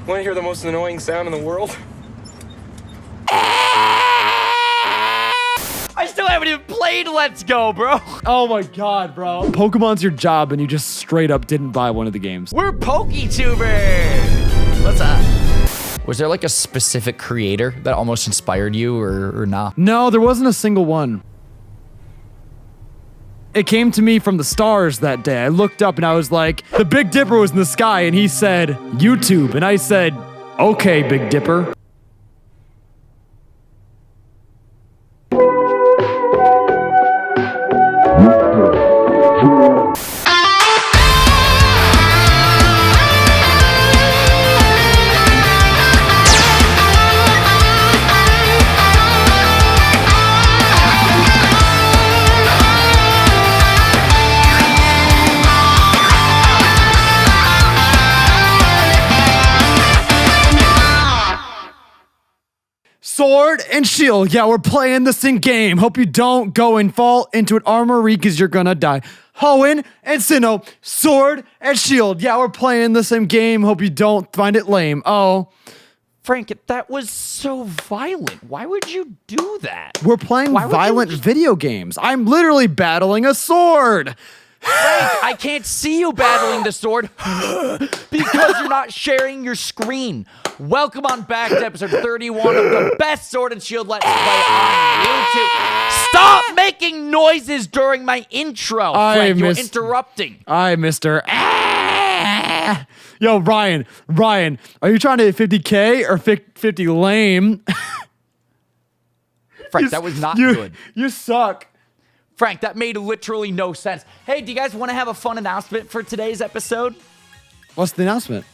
Want to hear the most annoying sound in the world? I still haven't even played Let's Go, bro. Oh my god, bro. Pokemon's your job and you just straight up didn't buy one of the games. We're PokeTubers. What's up? Was there like a specific creator that almost inspired you or not? No, there wasn't a single one. It came to me from the stars that day. I looked up and I was like, the Big Dipper was in the sky and he said, YouTube. And I said, okay, Big Dipper. Sword and shield. Yeah, we're playing this in game. Hope you don't go and fall into an armory because you're gonna die. Hoenn and Sinnoh, sword and shield. Yeah, we're playing this in game. Hope you don't find it lame. Oh. Frank, that was so violent. Why would you do that? We're playing violent video games. I'm literally battling a sword. Frank, I can't see you battling the sword because you're not sharing your screen. Welcome on back to episode 31 of the best Sword and Shield Let's Play on YouTube. Stop making noises during my intro, Frank. You're interrupting. Mr. Yo, Ryan, are you trying to hit 50K or 50 lame? Frank, that was not good. You suck. Frank, that made literally no sense. Hey, do you guys want to have a fun announcement for today's episode? What's the announcement?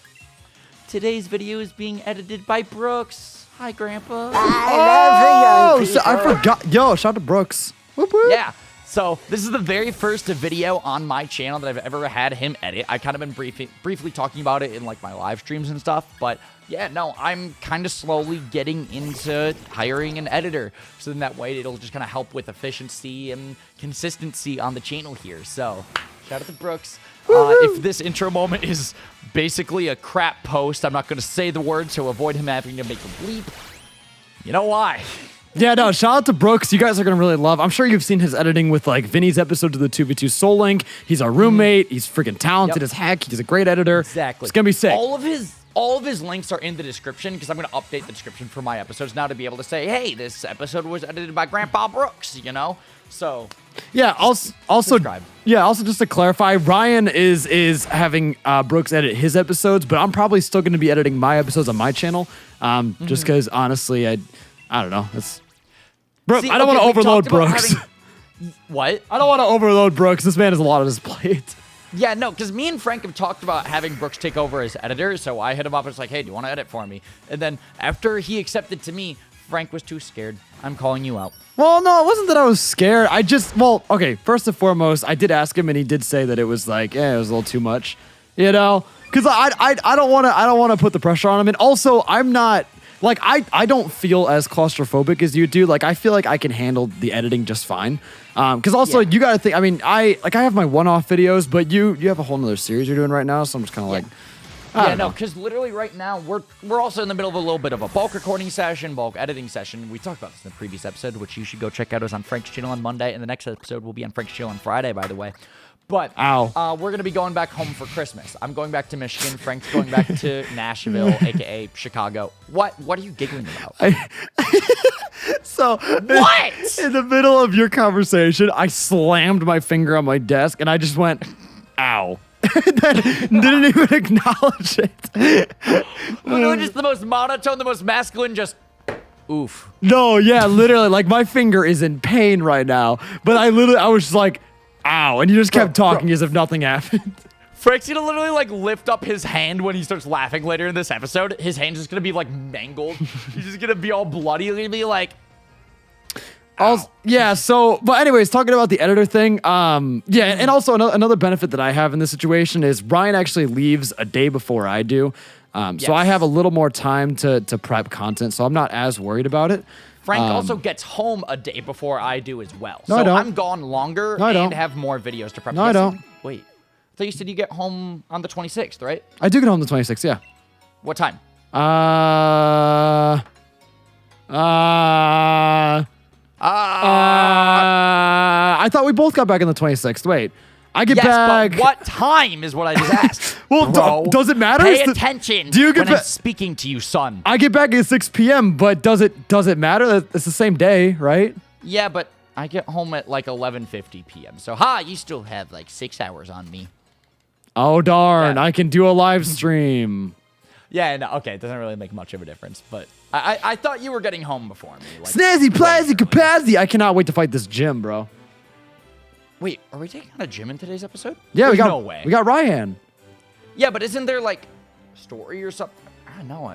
Today's video is being edited by Brooks. Hi, Grandpa. I forgot. Yo, shout out to Brooks. Whoop, whoop. Yeah. So this is the very first video on my channel that I've ever had him edit. I've kind of been briefly talking about it in like my live streams and stuff, but yeah, no, I'm kind of slowly getting into hiring an editor. So then that way it'll just kind of help with efficiency and consistency on the channel here. So shout out to Brooks. If this intro moment is basically a crap post, I'm not going to say the word to avoid him having to make a bleep. You know why? Yeah, no, shout out to Brooks. You guys are going to really love. I'm sure you've seen his editing with like Vinny's episodes of the 2v2 Soul Link. He's our roommate. He's freaking talented as heck. He's a great editor. Exactly. It's going to be sick. All of his links are in the description because I'm going to update the description for my episodes now to be able to say, hey, this episode was edited by Grandpa Brooks, you know? So, yeah, also subscribe. Yeah, also just to clarify, Ryan is having Brooks edit his episodes, but I'm probably still going to be editing my episodes on my channel. Just because honestly, I don't know. Brooke, I don't want to overload Brooks. What? I don't want to overload Brooks. This man has a lot on his plate. Yeah, no, because me and Frank have talked about having Brooks take over as editor, so I hit him up and was like, hey, do you want to edit for me? And then after he accepted to me, Frank was too scared. I'm calling you out. Well, no, it wasn't that I was scared. Okay, first and foremost, I did ask him and he did say that it was like, it was a little too much, you know? Because I don't want to put the pressure on him. And also, I'm not... Like, I don't feel as claustrophobic as you do. Like, I feel like I can handle the editing just fine. Because also, you got to think, I mean, I have my one-off videos, but you have a whole nother series you're doing right now, so I'm just kind of like, I don't know. Because literally right now, we're also in the middle of a little bit of a bulk recording session, bulk editing session. We talked about this in the previous episode, which you should go check out. It was on Frank's channel on Monday, and the next episode will be on Frank's channel on Friday, by the way. But we're going to be going back home for Christmas. I'm going back to Michigan. Frank's going back to Nashville, a.k.a. Chicago. What are you giggling about? So, what? In the middle of your conversation, I slammed my finger on my desk, and I just went, ow. And then didn't even acknowledge it. Literally just the most monotone, the most masculine, just... oof. No, yeah, literally. Like, my finger is in pain right now. But I was just like... ow, and you just kept talking as if nothing happened. Frank's gonna literally like lift up his hand when he starts laughing later in this episode. His hand's just gonna be like mangled. He's just gonna be all bloody. He's gonna be like, yeah, so, but anyways, talking about the editor thing, yeah, and also another benefit that I have in this situation is Ryan actually leaves a day before I do. So I have a little more time to prep content, so I'm not as worried about it. Frank also gets home a day before I do as well. No, so I don't. I'm gone longer and have more videos to prep. No, I don't. Wait. I thought you said you get home on the 26th, right? I do get home the 26th, yeah. What time? I thought we both got back on the 26th. Wait. I get back. But what time is what I just asked? Well, bro. Does it matter? Pay attention do you get when I'm speaking to you, son. I get back at 6 p.m., but does it matter? It's the same day, right? Yeah, but I get home at like 11:50 p.m. So, you still have like 6 hours on me. Oh, darn. Yeah. I can do a live stream. Yeah, no, okay. It doesn't really make much of a difference, but I thought you were getting home before me. Like, Snazzy, plazzy, capacity. I cannot wait to fight this gym, bro. Wait, are we taking on a gym in today's episode? Yeah, There's we got no way. We got RAIHAN. Yeah, but isn't there like a story or something? I don't know.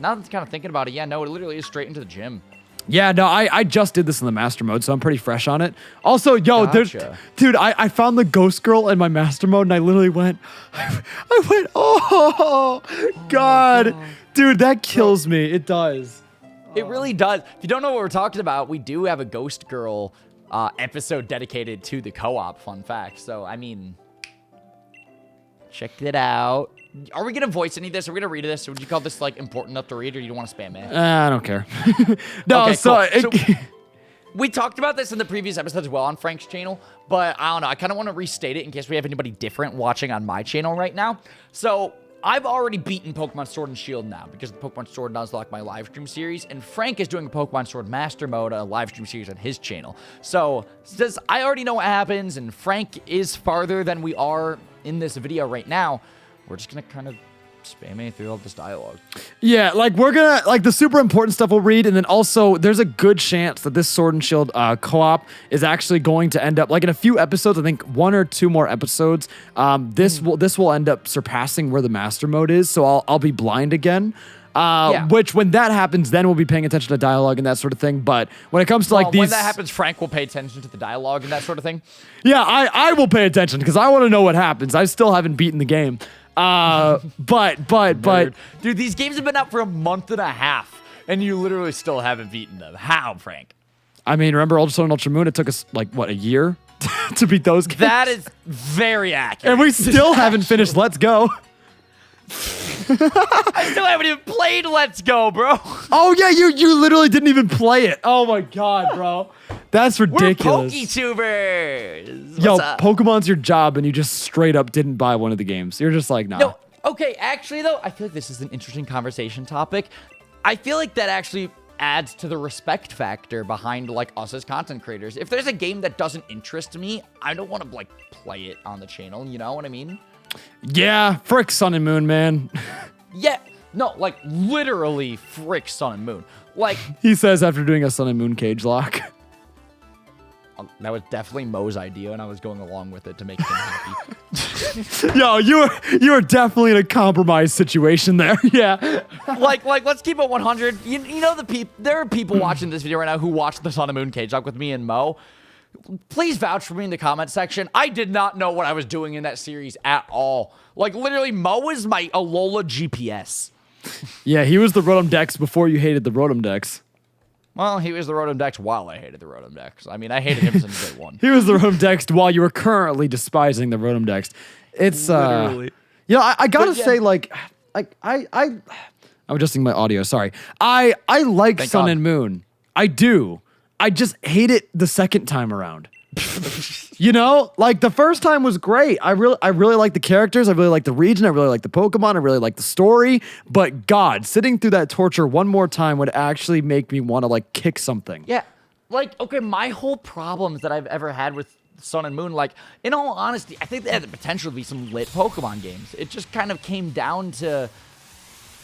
Now that I'm kind of thinking about it, yeah, no, it literally is straight into the gym. Yeah, no, I just did this in the master mode, so I'm pretty fresh on it. Also, yo, dude, I found the ghost girl in my master mode, and I literally went, oh, God. Dude, that kills me. It does. It really does. If you don't know what we're talking about, we do have a ghost girl episode dedicated to the co-op, fun fact. So, I mean, check it out. Are we going to voice any of this? Are we going to read this? Or would you call this, like, important enough to read, or do you want to spam it? I don't care. No, okay, so... cool. We talked about this in the previous episode as well on Frank's channel, but I don't know. I kind of want to restate it in case we have anybody different watching on my channel right now. So, I've already beaten Pokemon Sword and Shield now because the Pokemon Sword Nuzlocke my live stream series, and Frank is doing a Pokemon Sword Master Mode, a live stream series on his channel. So, since I already know what happens, and Frank is farther than we are in this video right now, we're just going to kind of spam me through all this dialogue. Yeah, like we're going to, like the super important stuff we'll read, and then also there's a good chance that this Sword and Shield co-op is actually going to end up, like in a few episodes, I think 1 or 2 more episodes, this will end up surpassing where the Master Mode is, so I'll be blind again. Which, when that happens, then we'll be paying attention to dialogue and that sort of thing. But when it comes to like these... When that happens, Frank will pay attention to the dialogue and that sort of thing. Yeah, I will pay attention because I want to know what happens. I still haven't beaten the game. But... Dude, these games have been out for a month and a half, and you literally still haven't beaten them. How, Frank? I mean, remember Ultra Sun and Ultra Moon? It took us, like, what, a year to beat those games? That is very accurate. And we still haven't finished Let's Go. I still haven't even played Let's Go, bro. Oh, yeah, you literally didn't even play it. Oh, my God, bro. That's ridiculous. We're PokeTubers. Yo, Pokemon's your job, and you just straight up didn't buy one of the games. You're just like, nah. No, okay, actually, though, I feel like this is an interesting conversation topic. I feel like that actually adds to the respect factor behind, like, us as content creators. If there's a game that doesn't interest me, I don't want to, like, play it on the channel. You know what I mean? Yeah, frick Sun and Moon, man. Yeah, no, like, literally frick Sun and Moon. Like... He says after doing a Sun and Moon cage lock. That was definitely Mo's idea, and I was going along with it to make him happy. Yo, you were definitely in a compromised situation there. Yeah. Like, let's keep it 100. You know there are people watching this video right now who watched the Sun and Moon cage lock with me and Mo. Please vouch for me in the comment section. I did not know what I was doing in that series at all. Like, literally, Mo is my Alola GPS. Yeah, he was the Rotom Dex before you hated the Rotom Dex. Well, he was the Rotom Dex while I hated the Rotom Dex. I mean, I hated him since day one. He was the Rotom Dex while you were currently despising the Rotom Dex. It's, literally. You know, I gotta say, like, I'm adjusting my audio, sorry. I like Sun and Moon. I do. I just hate it the second time around. You know, like the first time was great. I really like the characters. I really like the region. I really like the Pokemon. I really like the story. But God, sitting through that torture one more time would actually make me want to like kick something. Yeah, like okay, my whole problems that I've ever had with Sun and Moon, like in all honesty, I think they had the potential to be some lit Pokemon games. It just kind of came down to.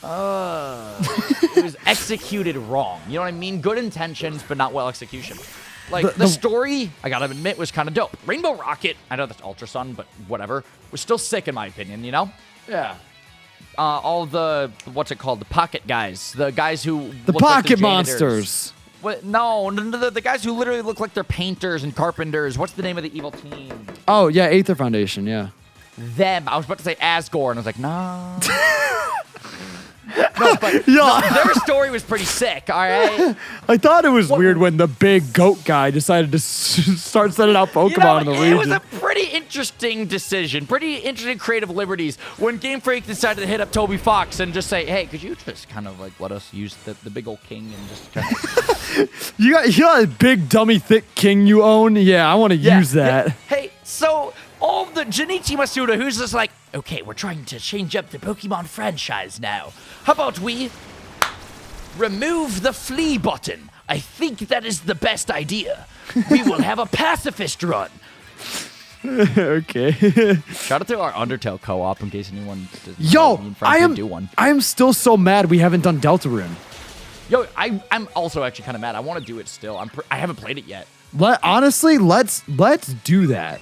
It was executed wrong. You know what I mean? Good intentions, but not well execution. Like, the story, I gotta admit, was kind of dope. Rainbow Rocket, I know that's Ultra Sun, but whatever, was still sick in my opinion, you know? Yeah. All the, what's it called? The Pocket guys. The guys who The Pocket Monsters. What? No, the guys who literally look like they're painters and carpenters. What's the name of the evil team? Oh, yeah, Aether Foundation, yeah. Them. I was about to say Asgore, and I was like, nah. No, but Yeah. their story was pretty sick, all right? I thought it was weird when the big goat guy decided to start sending out Pokemon in the region. It was a pretty interesting decision, pretty interesting creative liberties when Game Freak decided to hit up Toby Fox and just say, hey, could you just kind of like let us use the big old king and just kind of... You got a big, dummy, thick king you own? Yeah, I want to use that. Hey, so all the Junichi Masuda, who's just like, okay, we're trying to change up the Pokemon franchise now. How about we remove the flee button? I think that is the best idea. We will have a pacifist run. Okay. Shout out to our Undertale co-op in case anyone doesn't know, Yo, me and Frank did do one. I am still so mad we haven't done Deltarune. Yo, I'm also actually kind of mad. I want to do it still. I haven't played it yet. Honestly, let's do that.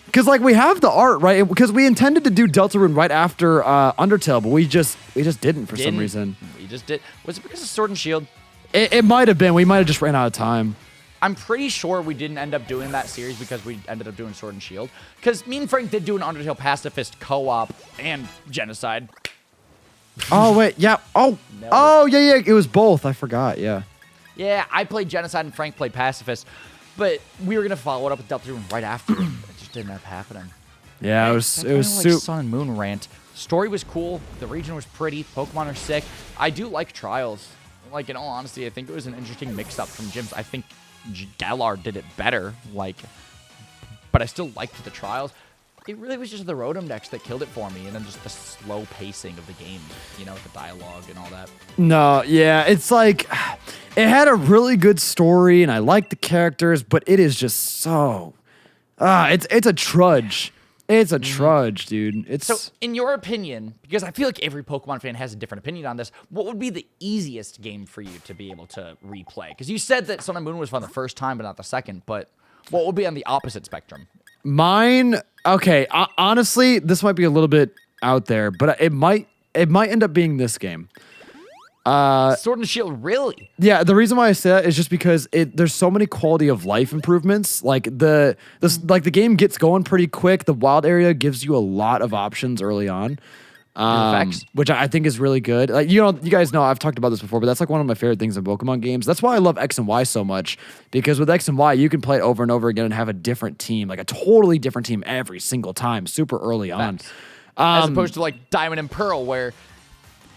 Because like we have the art, right? Because we intended to do Deltarune right after Undertale, but we just didn't for some reason. We just did. Was it because of Sword and Shield? It might have been. We might have just ran out of time. I'm pretty sure we didn't end up doing that series because we ended up doing Sword and Shield. Because me and Frank did do an Undertale Pacifist co-op and Genocide. Oh wait, yeah. Oh, No. oh yeah. It was both. I forgot. Yeah. Yeah, I played Genocide and Frank played Pacifist, but we were gonna follow it up with Deltarune right after. It just didn't end up happening. Yeah, it was like Sun and Moon rant. Story was cool. The region was pretty. Pokemon are sick. I do like Trials. Like in all honesty, I think it was an interesting mix-up from gyms. I think Galar did it better. Like, but I still liked the Trials. It really was just the Rotom decks that killed it for me, and then just the slow pacing of the game, you know, with the dialogue and all that. No, yeah, it's like it had a really good story, and I like the characters, but it is just so, it's a trudge. It's a trudge, dude. It's So, in your opinion, because I feel like every Pokemon fan has a different opinion on this, what would be the easiest game for you to be able to replay? Because you said that Sun and Moon was fun the first time, but not the second. But what would be on the opposite spectrum? mine. Okay, honestly, this might be a little bit out there, but it might end up being this game. Sword and Shield, really? Yeah, the reason why I say that is just because there's so many quality of life improvements. Like the game gets going pretty quick. The wild area gives you a lot of options early on, which I think is really good. Like you guys know I've talked about this before, but that's like one of my favorite things in Pokemon games. That's why I love X and Y so much, because with X and Y you can play it over and over again and have a different team, like a totally different team every single time, super early on. As opposed to like Diamond and Pearl, where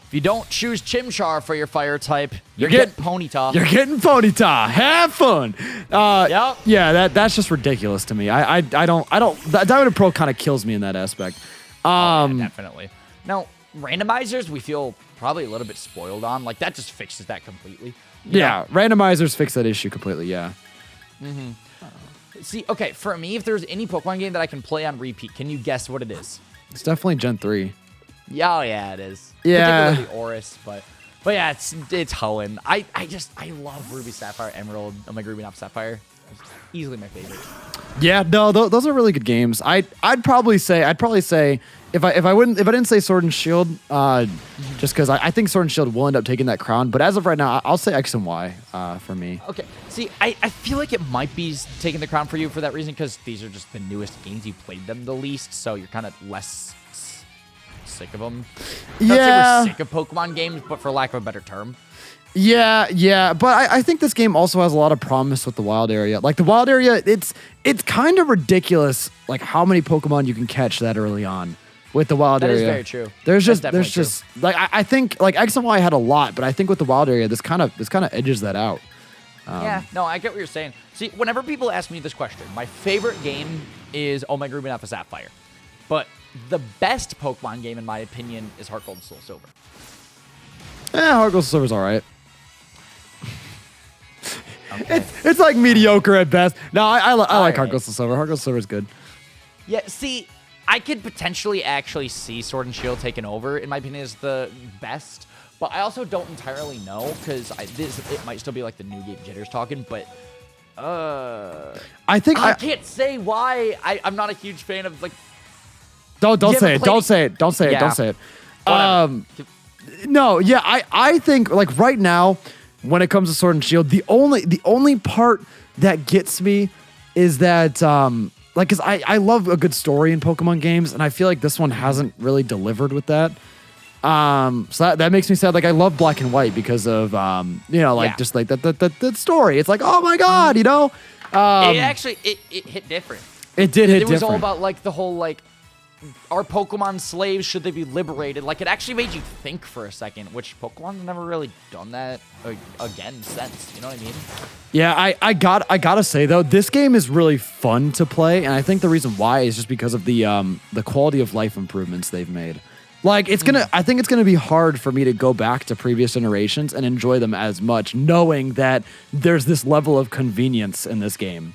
if you don't choose Chimchar for your fire type, you're getting Ponyta. You're getting Ponyta. Have fun. Yep. Yeah, that's just ridiculous to me. I don't. Diamond and Pearl kind of kills me in that aspect. Yeah, definitely. Now, randomizers, we feel probably a little bit spoiled on. Like that just fixes that completely. You Yeah, know? randomizers fix that issue completely. Yeah. See, okay, for me, if there's any Pokemon game that I can play on repeat, can you guess what it is? It's definitely Gen 3. Yeah, oh yeah, it is. Yeah. Particularly Oris, but yeah, it's Hoenn. I love Ruby Sapphire Emerald, Omega Ruby Sapphire. It's easily my favorite. Yeah, no, those are really good games. I'd probably say if I didn't say Sword and Shield, just because I think Sword and Shield will end up taking that crown. But as of right now, I'll say X and Y for me. Okay, see, I feel like it might be taking the crown for you for that reason, because these are just the newest games. You played them the least, so you're kind of less sick of them. Not Yeah. say we're sick of Pokemon games, but for lack of a better term. Yeah, but I think this game also has a lot of promise with the wild area. Like the wild area, it's kind of ridiculous, like how many Pokemon you can catch that early on with the wild area. That is very true. There's That's just definitely like I think like X and Y had a lot, but I think with the wild area, this kind of edges that out. Yeah, no, I get what you're saying. See, whenever people ask me this question, my favorite game is Omega Ruby Alpha Sapphire, but the best Pokemon game, in my opinion, is Heart Gold and Soul Silver. Heart Gold Silver's all right. Okay. It's like mediocre at best. No, I like Heart right. Gold Silver. Heart Gold Silver's good. Yeah, see, I could potentially actually see Sword and Shield taken over, in my opinion, as the best, but I also don't entirely know, because it might still be like the new game jitters talking, but I think I can't say why. I'm not a huge fan of like. Don't You say haven't it. Don't played- say it. Don't say it. Yeah. Don't say it. Whatever. No, yeah, I think like right now, when it comes to Sword and Shield, the only part that gets me is that like, cause I love a good story in Pokemon games, and I feel like this one hasn't really delivered with that. So that makes me sad. Like I love Black and White because of you know, like just like the story. It's like, oh my god, you know. It actually it hit different. It did hit different. It was all about like the whole like, are Pokemon slaves? Should they be liberated? Like it actually made you think for a second, which Pokemon's never really done that again since. You know what I mean? Yeah, I gotta say though, this game is really fun to play, and I think the reason why is just because of the quality of life improvements they've made. Like it's gonna, I think it's gonna be hard for me to go back to previous generations and enjoy them as much, knowing that there's this level of convenience in this game.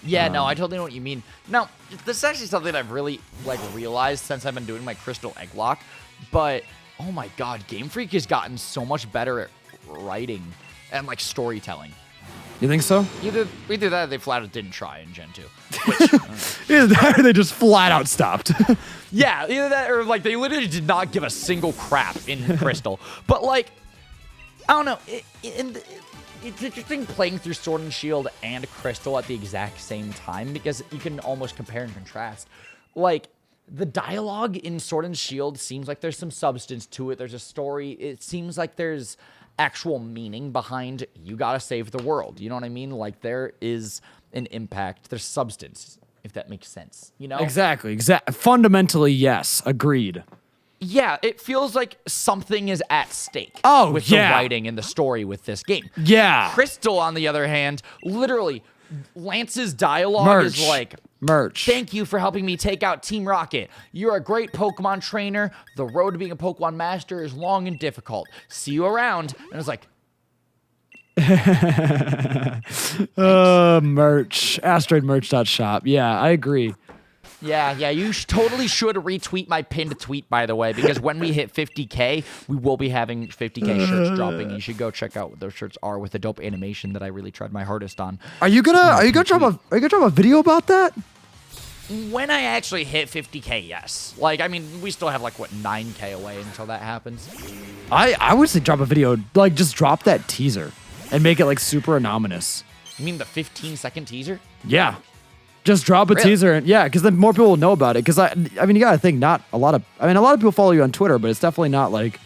Yeah, no, I totally know what you mean. Now, this is actually something I've really like realized since I've been doing my Crystal Egg Lock. But oh my God, Game Freak has gotten so much better at writing and like storytelling. You think so? Either that, or they flat out didn't try in Gen 2. Either that, or they just flat out stopped. Yeah, either that, or like they literally did not give a single crap in Crystal. But like, I don't know. It's interesting playing through Sword and Shield and Crystal at the exact same time because you can almost compare and contrast. Like, the dialogue in Sword and Shield seems like there's some substance to it. There's a story. It seems like there's actual meaning behind you gotta save the world. You know what I mean? Like, there is an impact. There's substance, if that makes sense. You know? Exactly. Fundamentally, yes. Agreed. Yeah, it feels like something is at stake. Oh, with yeah. the writing and the story with this game. Yeah. Crystal, on the other hand, literally, Lance's dialogue is like, thank you for helping me take out Team Rocket. You're a great Pokemon trainer. The road to being a Pokemon master is long and difficult. See you around. And it's like, merch. AstroidMerch.shop. Yeah, I agree. yeah, you totally should retweet my pinned tweet, by the way, because when we hit 50K, we will be having 50K shirts dropping. You should go check out what those shirts are with the dope animation that I really tried my hardest on. Are you gonna drop a video about that? When I actually hit 50K, yes. Like, I mean, we still have like what 9K away until that happens. I would say drop a video, like just drop that teaser and make it like super anonymous. You mean the 15-second teaser? Yeah. Just drop a teaser, and yeah, because then more people will know about it. Because I mean, you gotta think, a lot of people follow you on Twitter, but it's definitely not like.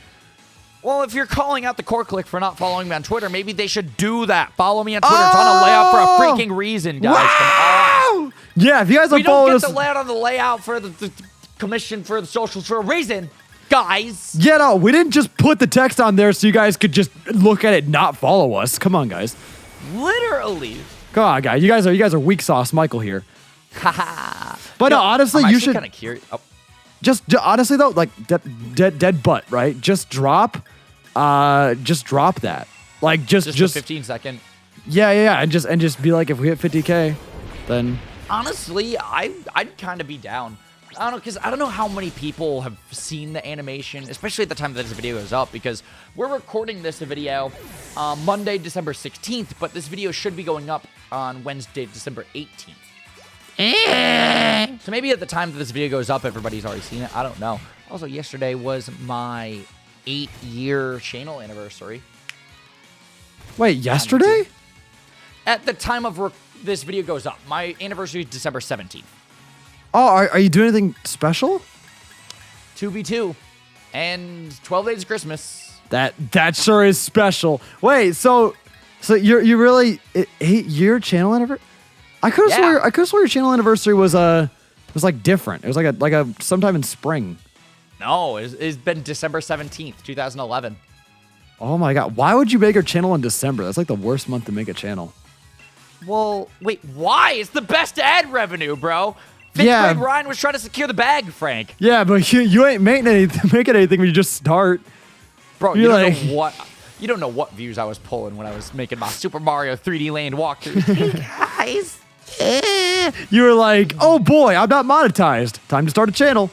Well, if you're calling out the Core Click for not following me on Twitter, maybe they should do that. Follow me on Twitter. It's on a layout for a freaking reason, guys. Wow! Yeah, if you guys don't follow us, we don't get the layout on the layout for the commission for the socials for a reason, guys. Yeah, no, we didn't just put the text on there so you guys could just look at it, and not follow us. Come on, guys. Literally. Come on, guys. You guys are weak sauce, Michael here. Haha. But no, honestly, you should kind of curious. Oh. just honestly though, like dead butt, right? Just drop that. Like just 15-second. Yeah, and just be like, if we hit 50K, then honestly, I'd kind of be down. I don't know, because I don't know how many people have seen the animation, especially at the time that this video goes up, because we're recording this video Monday, December 16th, but this video should be going up on Wednesday, December 18th. So maybe at the time that this video goes up, everybody's already seen it. I don't know. Also, yesterday was my 8-year channel anniversary. Wait, yesterday? At the time of this video goes up, my anniversary is December 17th. Oh, are you doing anything special? 2v2 and 12 days of Christmas. That sure is special. Wait, so you really 8-year channel anniversary? I could have swore your channel anniversary was like different. It was like a sometime in spring. No, it's been December 17th, 2011. Oh my god, why would you make your channel in December? That's like the worst month to make a channel. Well, wait, why? It's the best ad revenue, bro. Fifth grade Ryan was trying to secure the bag, Frank. Yeah, but you ain't making anything when you just start. Bro, you don't know what views I was pulling when I was making my Super Mario 3D Land walkthrough. Hey, guys. You were like, oh boy, I'm not monetized. Time to start a channel.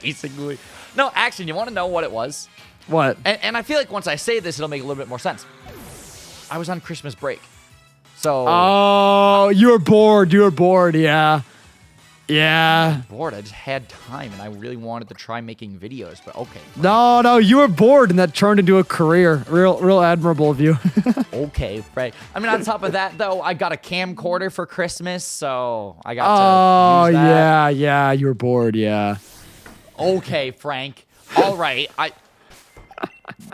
Basically. No, actually, you want to know what it was? What? And I feel like once I say this, it'll make a little bit more sense. I was on Christmas break. So. Oh, you were bored. Yeah. Yeah. Bored. I just had time, and I really wanted to try making videos, but okay. No, you were bored, and that turned into a career. Real admirable of you. Okay, right. I mean, on top of that, though, I got a camcorder for Christmas, so I got to use that. Yeah, you were bored, yeah. Okay, Frank. All right. I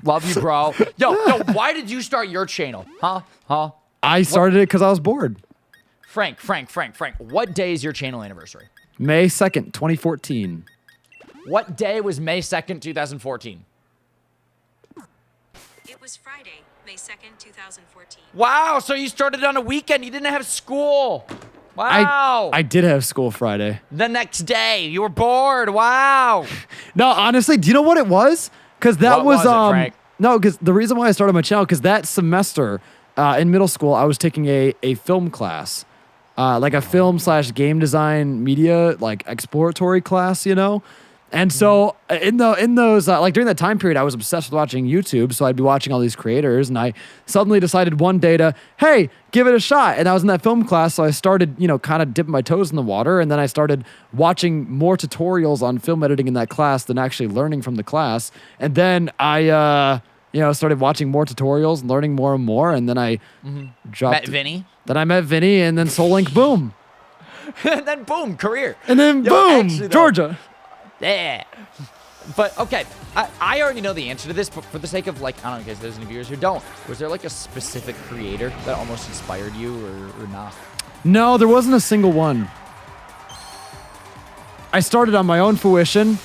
love you, bro. Yo, why did you start your channel? Huh? I started it because I was bored. Frank. What day is your channel anniversary? May 2nd, 2014. What day was May 2nd, 2014? It was Friday, May 2nd, 2014. Wow, so you started on a weekend. You didn't have school. Wow. I did have school Friday. The next day, you were bored. Wow. No, honestly, do you know what it was? Because that What was it, Frank? No, because the reason why I started my channel, because that semester in middle school, I was taking a film class. Like a film/game design media, like exploratory class, you know? And so in those, like during that time period, I was obsessed with watching YouTube. So I'd be watching all these creators and I suddenly decided one day to, hey, give it a shot. And I was in that film class. So I started, you know, kind of dipping my toes in the water. And then I started watching more tutorials on film editing in that class than actually learning from the class. And then I, you know, started watching more tutorials and learning more and more. And then I dropped. Met Vinny. Then I met Vinny and then Soul Link, boom. And then boom, career. And then boom, actually, though, Georgia. Yeah. But, okay, I already know the answer to this, but for the sake of, like, I don't know, in case there's any viewers who don't, was there, like, a specific creator that almost inspired you or not? No, there wasn't a single one. I started on my own fruition.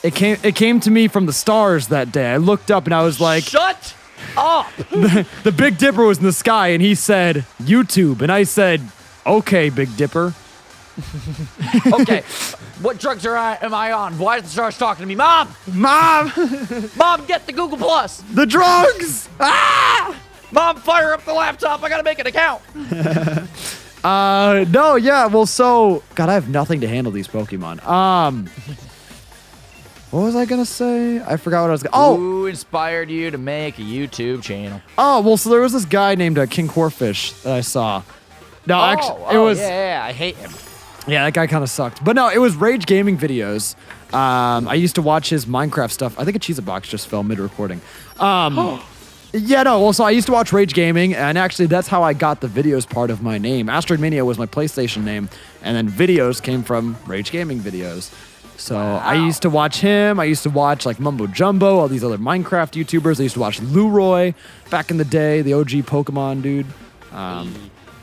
It came to me from the stars that day. I looked up and I was like, Shut up! the Big Dipper was in the sky and he said, YouTube. And I said, okay, Big Dipper. Okay, what drugs am I on? Why is the stars talking to me? Mom, get the Google Plus. The drugs! Ah! Mom, fire up the laptop. I gotta make an account. No, yeah, well, so, God, I have nothing to handle these Pokemon. What was I gonna say? I forgot what I was gonna, Who inspired you to make a YouTube channel? well, so there was this guy named KingCorphish that I saw. No, actually, it was, yeah, I hate him. yeah, that guy kind of sucked. But no, it was Rage Gaming videos. I used to watch his Minecraft stuff. I think a Cheez-It-Box just fell mid-recording. Yeah, no, well, so I used to watch Rage Gaming, and actually that's how I got the videos part of my name. AstroidmaniaVideos was my PlayStation name, and then videos came from Rage Gaming videos. So I used to watch him. I used to watch like Mumbo Jumbo, all these other Minecraft YouTubers. I used to watch Leroy back in the day, the OG Pokemon dude.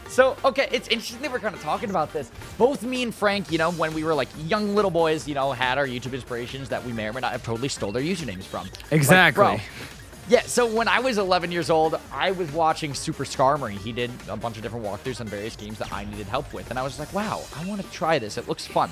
So, okay, it's interesting that we're kind of talking about this. Both me and Frank, you know, when we were like young little boys, you know, had our YouTube inspirations that we may or may not have totally stole their usernames from. Exactly. Like, bro, yeah, so when I was 11 years old, I was watching Super Skarmory. He did a bunch of different walkthroughs on various games that I needed help with. And I was like, wow, I want to try this. It looks fun.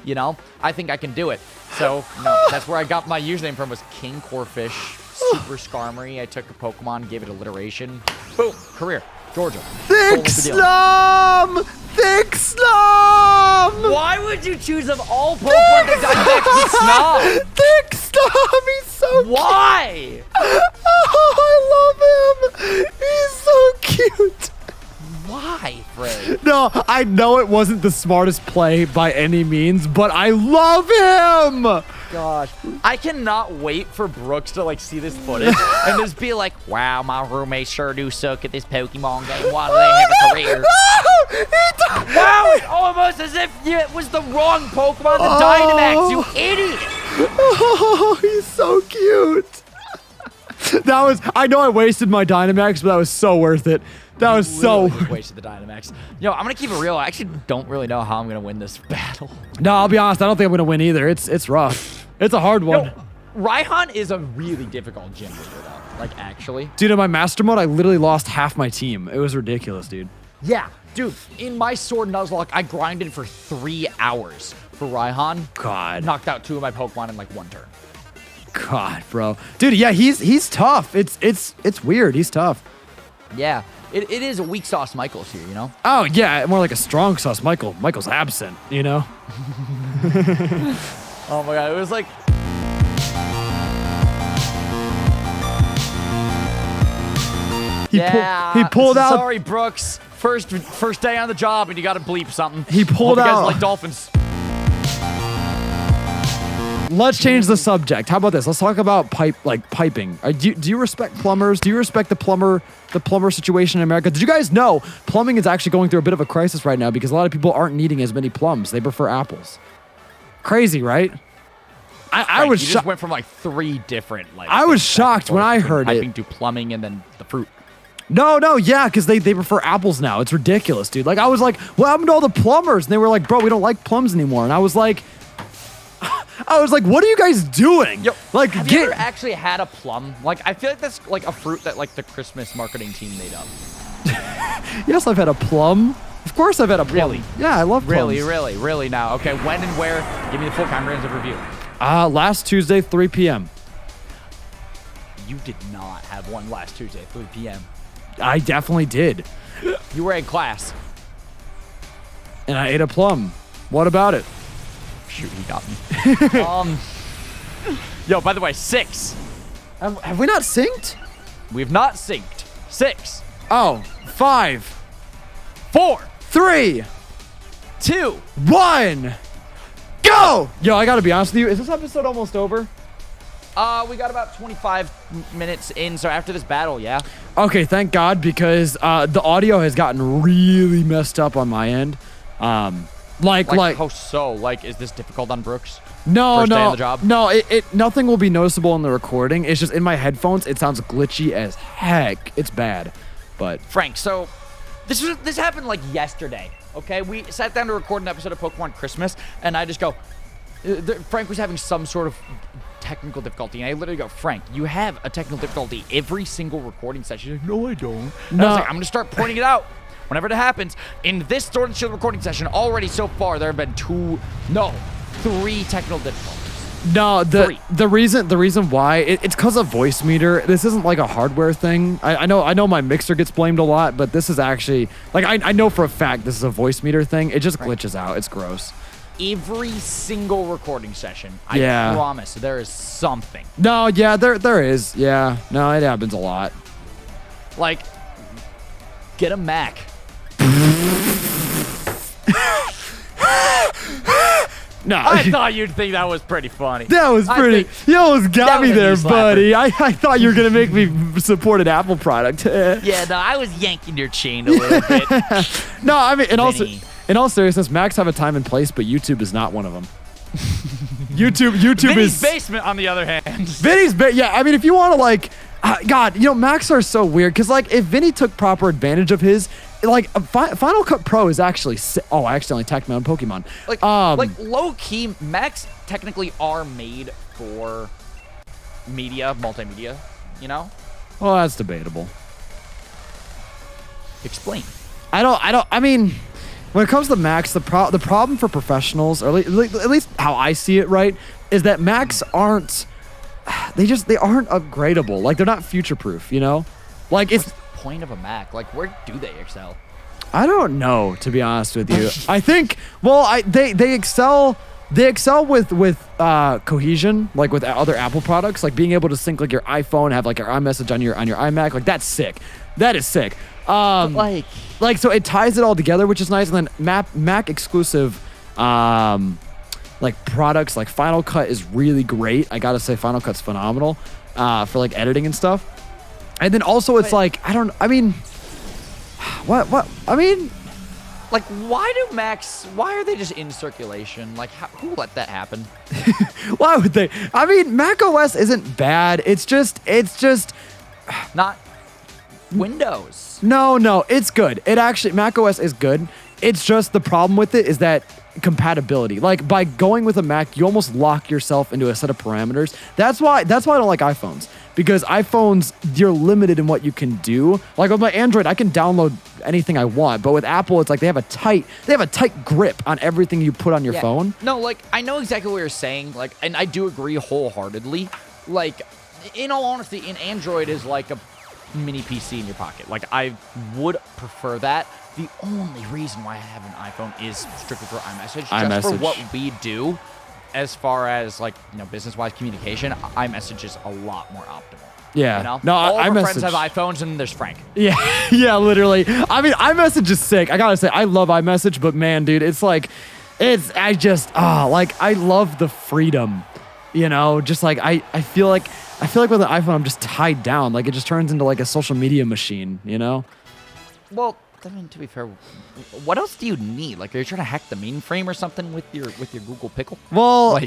You know, I think I can do it. So, you know, that's where I got my username from, was KingCorphish, Super Skarmory. I took a Pokemon, gave it alliteration. Boom, career. Georgia. Thick Slum! Thick Slum! Why would you choose of all Pokemon to Dynamax Snob? Thick Slum! He's so Why? Oh, I love him! He's so cute! Why, Fred? No, I know it wasn't the smartest play by any means, but I love him! Gosh. I cannot wait for Brooks to, like, see this footage and just be like, wow, my roommates sure do suck at this Pokemon game. Why do they have a career? Wow, it's almost as if it was the wrong Pokemon to Dynamax, you idiot! Oh, he's so cute. That was, I know I wasted my Dynamax, but that was so worth it. That was so wasted the Dynamax. Yo, I'm gonna keep it real. I actually don't really know how I'm gonna win this battle. No, I'll be honest. I don't think I'm gonna win either. It's rough. It's a hard one. Yo, RAIHAN is a really difficult gym leader, though. Like, actually. Dude, in my master mode, I literally lost half my team. It was ridiculous, dude. Yeah, dude. In my Sword Nuzlocke, I grinded for 3 hours for RAIHAN. God. Knocked out 2 of my Pokemon in like 1 turn. God, bro. Dude, yeah, he's tough. It's weird. He's tough. Yeah. It is a weak sauce Michaels here, you know? Oh, yeah, more like a strong sauce Michael. Michael's absent, you know? Oh my god, it was like... He pulled out... Sorry, Brooks. First day on the job and you gotta bleep something. He pulled Hope you out... guys like dolphins. Let's change the subject. How about this? Let's talk about piping. Do you respect plumbers? Do you respect the plumber situation in America? Did you guys know plumbing is actually going through a bit of a crisis right now because a lot of people aren't needing as many plums. They prefer apples. Crazy, right? I was You just shocked. went from like 3 different like. I was things back and shocked when forth I between heard it. typing to plumbing and then the fruit. No, yeah, because they prefer apples now. It's ridiculous, dude. Like, I was like, what happened to all the plumbers? And they were like, bro, we don't like plums anymore. And I was like, what are you guys doing? Yo, like, have you ever actually had a plum? Like, I feel like that's like a fruit that like the Christmas marketing team made up. Yes, I've had a plum. Of course I've had a plum. Really? Yeah, I love plums. Really now. Okay, when and where? Give me the full comprehensive review. Last Tuesday, 3 p.m. You did not have one last Tuesday, 3 p.m. I definitely did. You were in class. And I ate a plum. What about it? Shoot, he got me. Yo, by the way, 6. Have we not synced? We've not synced. 6. Oh, 5, 4. 3, 2. 1. Go! Yo, I gotta be honest with you. Is this episode almost over? We got about 25 minutes in, so after this battle, yeah. Okay, thank God, because the audio has gotten really messed up on my end. Like how so? Like, is this difficult on Brooks? no, First day on no, the job? no. It nothing will be noticeable in the recording. It's just in my headphones. It sounds glitchy as heck. It's bad, but Frank, so this happened like yesterday. Okay, we sat down to record an episode of Pokemon Christmas, and I just go, Frank was having some sort of technical difficulty, and I literally go, Frank, you have a technical difficulty every single recording session. He's like, no, I don't. And I was like, I'm gonna start pointing it out whenever it happens. In this Sword and Shield recording session, already so far there have been 3 technical difficulties. no. 3. The reason why it's because of voice meter. This isn't like a hardware thing. I know my mixer gets blamed a lot, but this is actually like I know for a fact this is a voice meter thing. It just glitches out. It's gross. Every single recording session, Yeah. I promise, there is something. No, yeah, there is. Yeah, no, it happens a lot. Like, get a Mac. No, I thought you'd think that was pretty funny. that was I pretty. think You almost that got me was a there, knee slapper. buddy. I thought you were gonna make me support an Apple product. Yeah, no, I was yanking your chain a little bit. No, I mean, Vinny. in all seriousness, Macs have a time and place, but YouTube is not one of them. YouTube Vinny's is basement, on the other hand. Vinny's. Yeah, I mean, if you want to like, God, you know, Macs are so weird because like if Vinny took proper advantage of his. Like Final Cut Pro is actually. Oh, I accidentally tagged my own Pokemon. Like low key, Macs technically are made for multimedia. You know? Well, that's debatable. Explain. I mean, when it comes to Macs, the problem for professionals, or at least how I see it, right, is that Macs aren't. They aren't upgradable. Like they're not future proof. You know, like it's. Point of a Mac, like where do they excel? I don't know, to be honest with you. I think they excel with cohesion, like with other Apple products, like being able to sync like your iPhone, have like your iMessage on your iMac, like that's sick. That is sick. Like so it ties it all together, which is nice. And then Mac exclusive like products like Final Cut is really great. I gotta say Final Cut's phenomenal for like editing and stuff. And then also it's like, I mean, what? I mean, like, why are they just in circulation? Like, who let that happen? why would they? I mean, Mac OS isn't bad. It's just Not Windows. No, it's good. It actually, Mac OS is good. It's just the problem with it is that compatibility. Like by going with a Mac, you almost lock yourself into a set of parameters. That's why I don't like iPhones. Because iPhones, you're limited in what you can do. Like with my Android, I can download anything I want. But with Apple, it's like they have a tight grip on everything you put on your phone. No, like I know exactly what you're saying. Like, and I do agree wholeheartedly. Like, in all honesty, an Android is like a mini PC in your pocket. Like, I would prefer that. The only reason why I have an iPhone is strictly for iMessage. Just for what we do. As far as like, you know, business-wise communication, iMessage is a lot more optimal. Yeah. You know? No, all of our iMessage. friends have iPhones, and there's Frank. Yeah, yeah, literally. I mean, iMessage is sick. I gotta say, I love iMessage, but man, dude, it's like, I love the freedom, you know? Just like, I feel like with an iPhone, I'm just tied down. Like, it just turns into like a social media machine, you know? Well, I mean, to be fair, what else do you need? Like, are you trying to hack the mainframe or something with your Google Pickle? Well,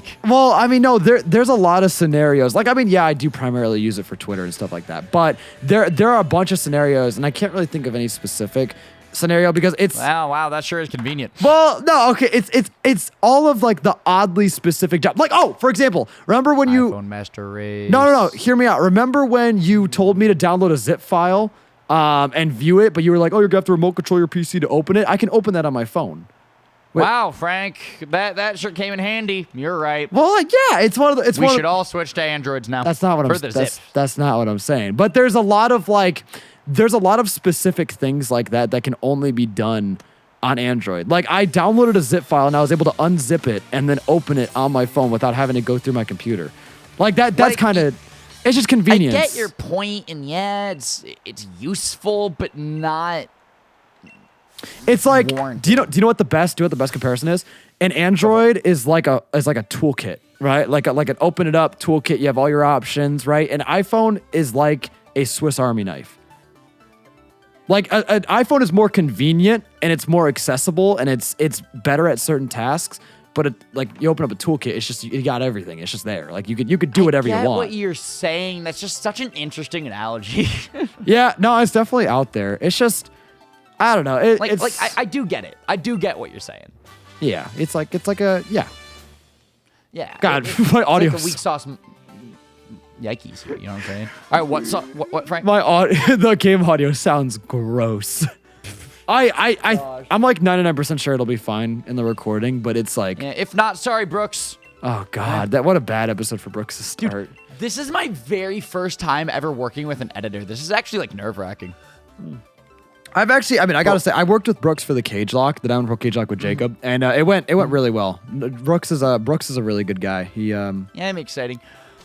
I mean, no, there's a lot of scenarios. Like, I mean, yeah, I do primarily use it for Twitter and stuff like that. But there are a bunch of scenarios, and I can't really think of any specific scenario because it's wow, that sure is convenient. Well, no, okay, it's all of like the oddly specific job. Like, oh, for example, remember when iPhone Master Race. No, hear me out. Remember when you told me to download a zip file and view it, but you were like, oh, you're gonna have to remote control your PC to open it? I can open that on my phone. Wow, Frank, that sure came in handy. You're right. Well, like, yeah, it's one of the. We should all switch to Androids now. That's not what I'm saying. That's not what I'm saying. But there's a lot of specific things like that that can only be done on Android. Like, I downloaded a zip file and I was able to unzip it and then open it on my phone without having to go through my computer. Like that. That's kind of. It's just convenience. I get your point, and yeah, it's useful, but not. It's like, warranted. do you know what the best comparison is? An Android is like a toolkit, right? Like an open it up toolkit. You have all your options, right? An iPhone is like a Swiss Army knife. Like an iPhone is more convenient and it's more accessible and it's better at certain tasks. But like you open up a toolkit, it's just you got everything. It's just there. Like you could do whatever you want. What you're saying? That's just such an interesting analogy. Yeah, no, it's definitely out there. It's just. I don't know. I do get it. I do get what you're saying. Yeah, it's like a yeah. Yeah. God, my audio. Like a weak sauce yikes here. You know what I'm saying? All right, what Frank? The game audio sounds gross. I'm like 99% sure it'll be fine in the recording, but it's like. Yeah, if not, sorry, Brooks. Oh God, what a bad episode for Brooks to start. Dude, this is my very first time ever working with an editor. This is actually like nerve-wracking. I gotta say, I worked with Brooks for the Cage Lock, the Down Pro Cage Lock with Jacob, and it went really well. Brooks is a really good guy. Yeah, I'm exciting.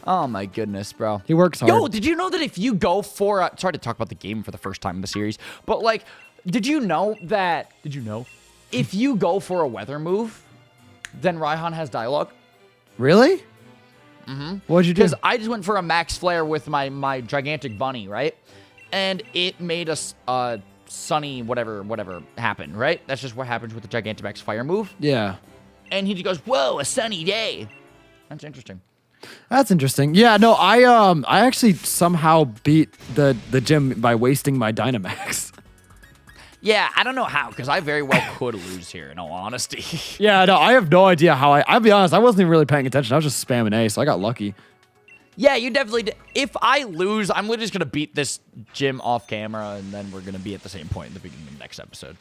Oh my goodness, bro. He works hard. Yo, did you know that if you go for sorry to talk about the game for the first time in the series, but like, did you know if you go for a weather move, then RAIHAN has dialogue? Really? Mm-hmm. What'd you do? Because I just went for a max flare with my gigantic bunny, right? And it made us sunny whatever happened, right? That's just what happens with the Gigantamax fire move. Yeah. And he goes, whoa, a sunny day. That's interesting. That's interesting. Yeah, no, I actually somehow beat the gym by wasting my Dynamax. Yeah, I don't know how, because I very well could lose here, in all honesty. Yeah, no, I have no idea how I'll be honest, I wasn't even really paying attention. I was just spamming A, so I got lucky. Yeah, you definitely did. If I lose, I'm literally just going to beat this gym off camera, and then we're going to be at the same point in the beginning of the next episode.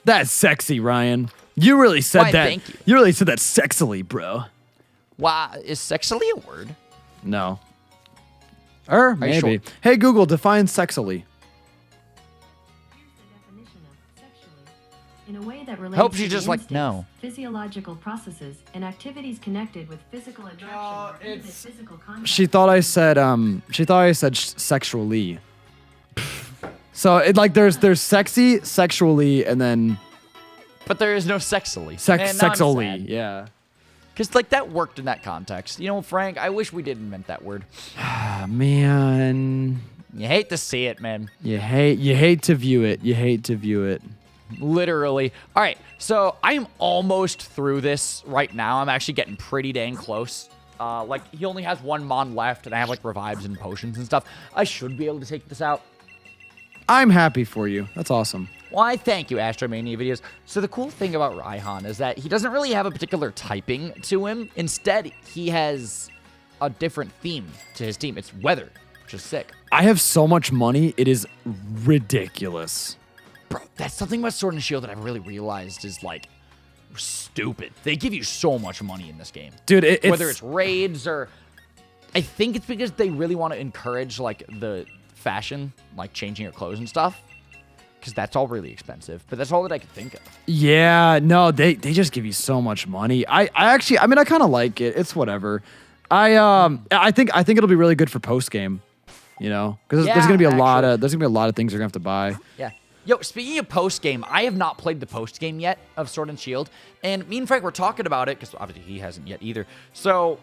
That's sexy, Ryan. You really said that. Thank you. You really said that sexily, bro. Wow, is sexily a word? No. Maybe. Sure? Hey, Google, define sexily. In a way that relates Hope she to just the like, instincts, no. physiological processes and activities connected with physical attraction or even physical contact. She thought I said sexually. So it like there's sexy, sexually, and then But there is no sexily. sexually, yeah. Because like that worked in that context. You know, Frank, I wish we did invent that word. Ah, man. You hate to see it, man. You hate to view it. You hate to view it. Literally. All right, so I am almost through this right now. I'm actually getting pretty dang close. Like, he only has one Mon left, and I have, like, revives and potions and stuff. I should be able to take this out. I'm happy for you. That's awesome. Why, thank you, AstroidmaniaVideos. So the cool thing about RAIHAN is that he doesn't really have a particular typing to him. Instead, he has a different theme to his team. It's weather, which is sick. I have so much money. It is ridiculous. Bro, that's something about Sword and Shield that I've really realized is, like, stupid. They give you so much money in this game. Dude, whether it's raids or... I think it's because they really want to encourage, like, the fashion, like changing your clothes and stuff. Because that's all really expensive. But that's all that I could think of. Yeah, no, they just give you so much money. I kind of like it. It's whatever. I think it'll be really good for post game. You know, because there's gonna be a lot of things you're gonna have to buy. Yeah. Yo, speaking of post-game, I have not played the post-game yet of Sword and Shield, and me and Frank were talking about it, because obviously he hasn't yet either. So,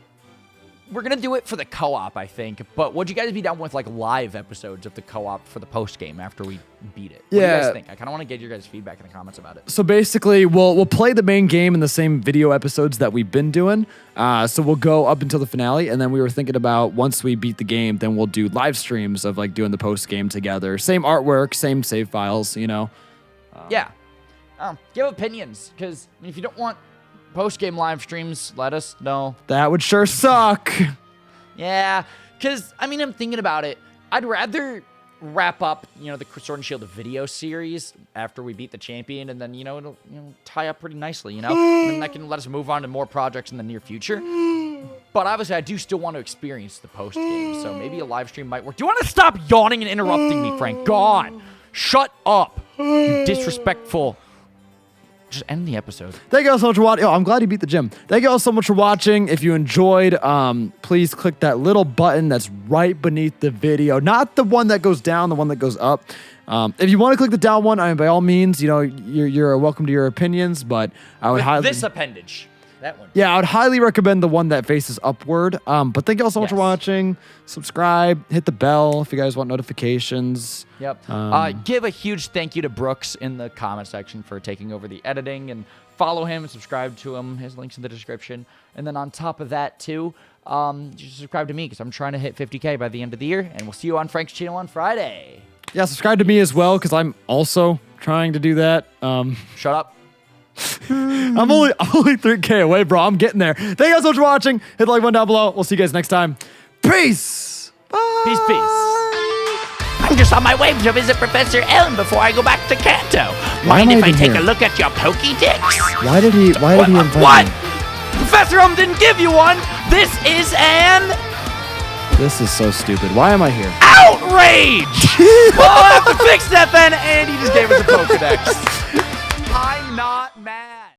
we're gonna do it for the co-op, I think. But would you guys be down with like live episodes of the co-op for the post game after we beat it? What do you guys think? I kind of want to get your guys' feedback in the comments about it. So basically, we'll play the main game in the same video episodes that we've been doing. So we'll go up until the finale, and then we were thinking about once we beat the game, then we'll do live streams of like doing the post game together. Same artwork, same save files, you know. Yeah. Give opinions, because if you don't want post-game live streams, let us know. That would sure suck. Yeah, because, I mean, I'm thinking about it. I'd rather wrap up, you know, the Sword and Shield video series after we beat the champion, and then, you know, it'll tie up pretty nicely, you know? And then that can let us move on to more projects in the near future. But obviously, I do still want to experience the post-game, so maybe a live stream might work. Do you want to stop yawning and interrupting me, Frank? God, shut up, you disrespectful... Just end the episode. Thank you all so much for watching. Oh, I'm glad you beat the gym. Thank you all so much for watching. If you enjoyed, please click that little button that's right beneath the video. Not the one that goes down, the one that goes up. If you want to click the down one, I mean, by all means, you know, you're welcome to your opinions, but I would highly... This appendage. That one. Yeah, I would highly recommend the one that faces upward. But thank you all so much for watching. Subscribe, hit the bell if you guys want notifications. Yep. Give a huge thank you to Brooks in the comment section for taking over the editing, and follow him and subscribe to him. His link's in the description. And then on top of that, too, just subscribe to me because I'm trying to hit 50K by the end of the year. And we'll see you on Frank's channel on Friday. Yeah, subscribe to me as well because I'm also trying to do that. Shut up. I'm only 3K away, bro. I'm getting there. Thank you guys so much for watching. Hit the like button down below. We'll see you guys next time. Peace. Bye. Peace, peace. I'm just on my way to visit Professor Ellen before I go back to Kanto. Mind if I take a look at your Pokédex? Why did he invite what? me? Professor Ellen didn't give you one. This is an... This is so stupid. Why am I here? Outrage! Well, I'll have to fix that then. And he just gave us a Pokédex.